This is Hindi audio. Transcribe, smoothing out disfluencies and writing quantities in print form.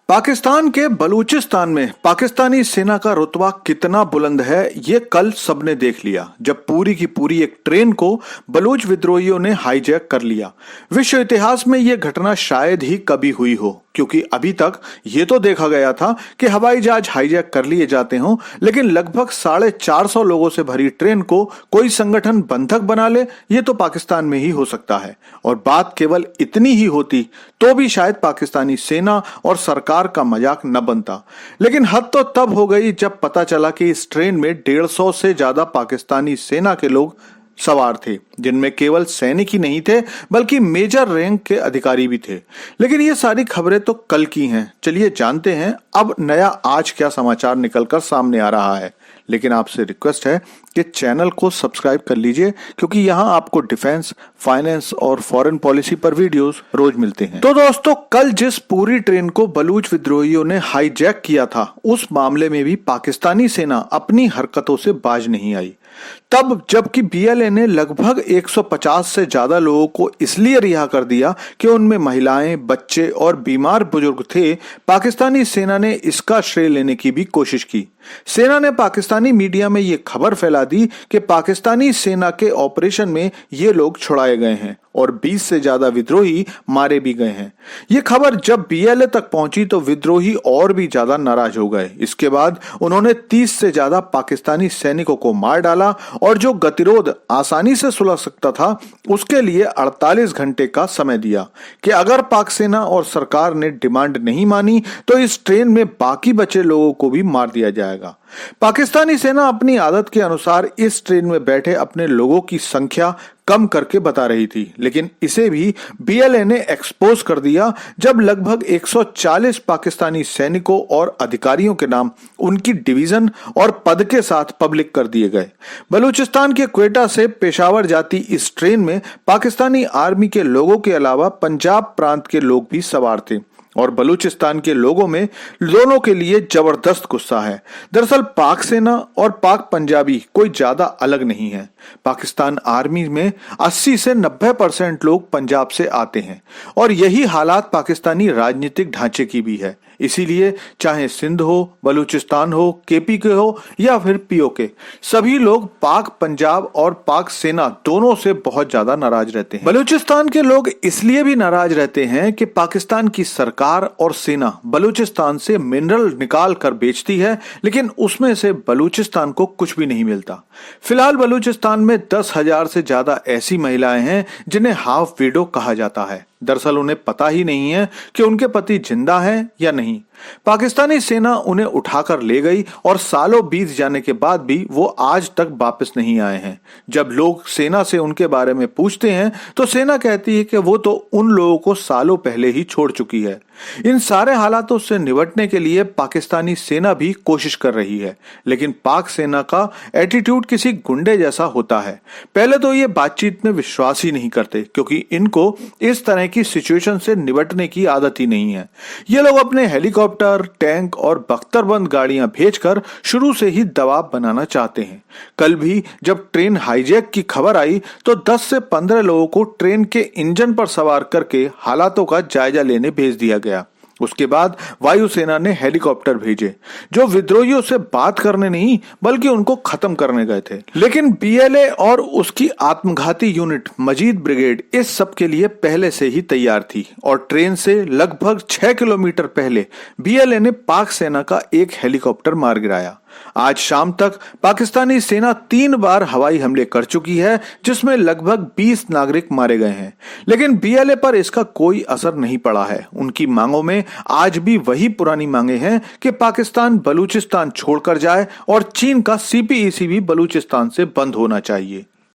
पाकिस्तान के बलूचिस्तान में पाकिस्तानी सेना का रुतबा कितना बुलंद है ये कल सबने देख लिया जब पूरी की पूरी एक ट्रेन को बलूच विद्रोहियों ने हाईजैक कर लिया। विश्व इतिहास में यह घटना शायद ही कभी हुई हो, क्योंकि अभी तक ये तो देखा गया था कि हवाई जहाज हाईजैक कर लिए जाते हों, लेकिन लगभग 450 लोगों से भरी ट्रेन को कोई संगठन बंधक बना ले ये तो पाकिस्तान में ही हो सकता है। और बात केवल इतनी ही होती तो भी शायद पाकिस्तानी सेना और सरकार का मजाक न बनता, लेकिन हद तो तब हो गई जब पता चला कि इस ट्रेन में 150 से ज्यादा पाकिस्तानी सेना के लोग सवार थे, जिनमें केवल सैनिक ही नहीं थे बल्कि मेजर रैंक के अधिकारी भी थे। लेकिन ये सारी खबरें तो कल की हैं। चलिए जानते हैं अब नया आज क्या समाचार निकलकर सामने आ रहा है। लेकिन आपसे रिक्वेस्ट है कि चैनल को सब्सक्राइब कर लीजिए, क्योंकि यहाँ आपको डिफेंस, फाइनेंस और फॉरेन पॉलिसी पर वीडियोस रोज मिलते हैं। तो दोस्तों, कल जिस पूरी ट्रेन को बलूच विद्रोहियों ने हाईजैक किया था, उस मामले में भी पाकिस्तानी सेना अपनी हरकतों से बाज नहीं आई। तब जबकि बीएलए ने लगभग 150 से ज्यादा लोगों को इसलिए रिहा कर दिया कि उनमें महिलाएं, बच्चे और बीमार बुजुर्ग थे, पाकिस्तानी सेना ने इसका श्रेय लेने की भी कोशिश की। सेना ने पाकिस्तानी मीडिया में ये खबर फैला दी कि पाकिस्तानी सेना के ऑपरेशन में ये लोग छुड़ाए गए हैं और 20 से ज्यादा विद्रोही मारे भी गए हैं। ये खबर जब बीएलए तक पहुंची तो विद्रोही और भी ज्यादा नाराज हो गए। इसके बाद उन्होंने 30 से ज्यादा पाकिस्तानी सैनिकों को मार डाला और जो गतिरोध आसानी से सुलझ सकता था उसके लिए 48 घंटे का समय दिया कि अगर पाक सेना और सरकार ने डिमांड नहीं मानी तो इस ट्रेन में बाकी बचे लोगों को भी मार दिया जाएगा। पाकिस्तानी सेना अपनी आदत के अनुसार इस ट्रेन में बैठे अपने लोगों की संख्या कम करके बता रही थी, लेकिन इसे भी बीएलए ने एक्सपोज कर दिया जब लगभग 140 पाकिस्तानी सैनिकों और अधिकारियों के नाम उनकी डिवीजन और पद के साथ पब्लिक कर दिए गए। बलूचिस्तान के क्वेटा से पेशावर जाती इस ट्रेन में पाकिस्तानी आर्मी के लोगों के अलावा पंजाब प्रांत के लोग भी सवार थे और बलूचिस्तान के लोगों में दोनों के लिए जबरदस्त गुस्सा है। दरअसल पाक सेना और पाक पंजाबी कोई ज्यादा अलग नहीं है। पाकिस्तान आर्मी में 80 से 90% लोग पंजाब से आते हैं और यही हालात पाकिस्तानी राजनीतिक ढांचे की भी है। इसीलिए चाहे सिंध हो, बलूचिस्तान हो, केपी के हो या फिर पीओके, सभी लोग पाक पंजाब और पाक सेना दोनों से बहुत ज्यादा नाराज रहते हैं। बलूचिस्तान के लोग इसलिए भी नाराज रहते हैं कि पाकिस्तान की सरकार और सेना बलूचिस्तान से मिनरल निकाल कर बेचती है, लेकिन उसमें से बलूचिस्तान को कुछ भी नहीं मिलता। फिलहाल बलूचिस्तान में 10,000 से ज्यादा ऐसी महिलाएं हैं जिन्हें हाफ विडो कहा जाता है। दरअसल उन्हें पता ही नहीं है कि उनके पति जिंदा हैं या नहीं। पाकिस्तानी सेना उन्हें उठाकर ले गई और सालों बीत जाने के बाद भी वो आज तक वापस नहीं आए हैं। जब लोग सेना से उनके बारे में पूछते हैं तो सेना कहती है कि वो तो उन लोगों को सालों पहले ही छोड़ चुकी है। इन सारे हालातों से निपटने के लिए पाकिस्तानी सेना भी कोशिश कर रही है, लेकिन पाक सेना का एटीट्यूड किसी गुंडे जैसा होता है। पहले तो ये बातचीत में विश्वास ही नहीं करते, क्योंकि इनको इस तरह की सिचुएशन से निपटने की आदत ही नहीं है। ये लोग अपने हेलीकॉप्टर, टैंक और बख्तरबंद गाड़ियां भेजकर शुरू से ही दबाव बनाना चाहते हैं। कल भी जब ट्रेन हाईजैक की खबर आई तो 10 से 15 लोगों को ट्रेन के इंजन पर सवार करके हालातों का जायजा लेने भेज दिया गया। उसके बाद वायुसेना ने हेलीकॉप्टर भेजे जो विद्रोहियों से बात करने नहीं बल्कि उनको खत्म करने गए थे। लेकिन बीएलए और उसकी आत्मघाती यूनिट मजीद ब्रिगेड इस सब के लिए पहले से ही तैयार थी और ट्रेन से लगभग 6 किलोमीटर पहले बीएलए ने पाक सेना का एक हेलीकॉप्टर मार गिराया। आज शाम तक पाकिस्तानी सेना 3 बार हवाई हमले कर चुकी है, जिसमें लगभग 20 नागरिक मारे गए हैं, लेकिन बीएलए पर इसका कोई असर नहीं पड़ा है। उनकी मांगों में आज भी वही पुरानी मांगे हैं कि पाकिस्तान बलूचिस्तान छोड़कर जाए और चीन का सीपीईसी भी बलूचिस्तान से बंद होना चाहिए।